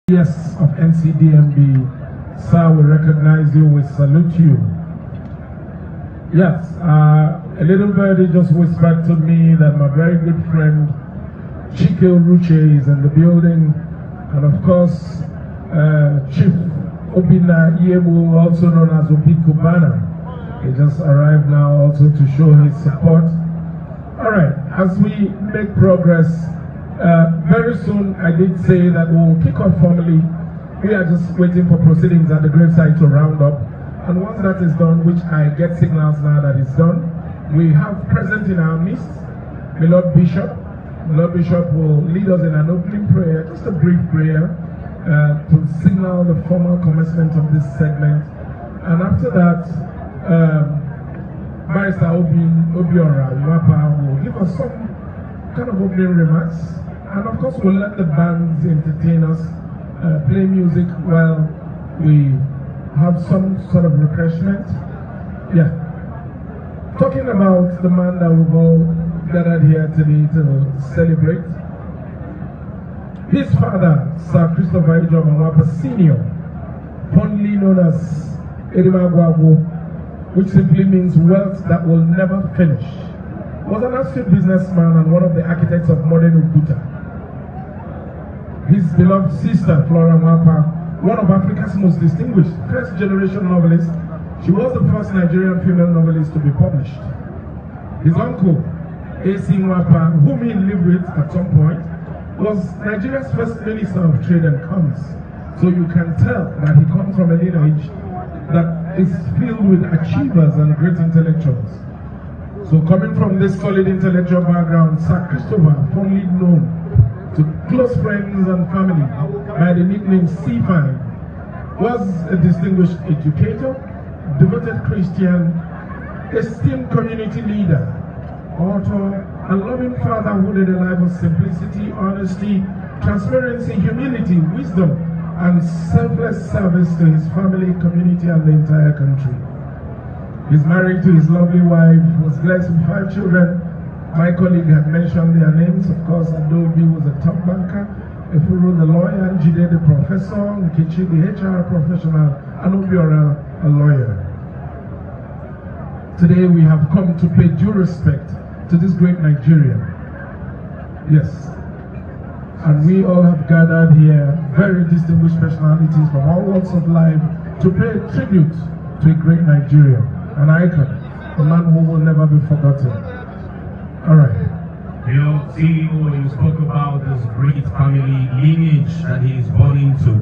Yes, of NCDMB, sir, we recognize you, we salute you. Yes, a little birdie just whispered to me that my very good friend Chike Ruche is in the building, and of course, Chief Obina Ijeoma, also known as Obi Kubana. He just arrived now also to show his support. All right, as we make progress, very soon I did say that we'll kick off formally. We are just waiting for proceedings at the gravesite to round up. And once that is done, which I get signals now that it's done, we have present in our midst the Lord Bishop. The Lord Bishop will lead us in an opening prayer, just a brief prayer, to signal the formal commencement of this segment. And after that, Barrister Obiora Nwapa will give us some kind of opening remarks. And of course, we'll let the bands entertain us, play music while we have some sort of refreshment. Yeah. Talking about the man that we've all gathered here today to celebrate. His father, Sir Christopher Ijeoma Nwapa Sr., fondly known as Erimagwago, which simply means wealth that will never finish, was an astute businessman and one of the architects of modern Oguta. His beloved sister, Flora Nwapa, one of Africa's most distinguished first-generation novelists, she was the first Nigerian female novelist to be published. His uncle, A.C. Nwapa, whom he lived with at some point, was Nigeria's first Minister of Trade and Commerce. So you can tell that he comes from a lineage that is filled with achievers and great intellectuals. So coming from this solid intellectual background, Sir Christopher, fondly known to close friends and family by the nickname C5, was a distinguished educator, devoted Christian, esteemed community leader, author, and loving father who led a life of simplicity, honesty, transparency, humility, wisdom, and selfless service to his family, community, and the entire country. He's married to his lovely wife, was blessed with 5 children. My colleague had mentioned their names. Of course, Adobe was a top banker, Efuru the lawyer, Njide the professor, Nkechi the HR professional, and Obiora a lawyer. Today we have come to pay due respect to this great Nigerian. Yes. And we all have gathered here very distinguished personalities from all walks of life to pay tribute to a great Nigerian, an icon, a man who will never be forgotten. All right. You know, CEO, you spoke about this great family lineage that he is born into.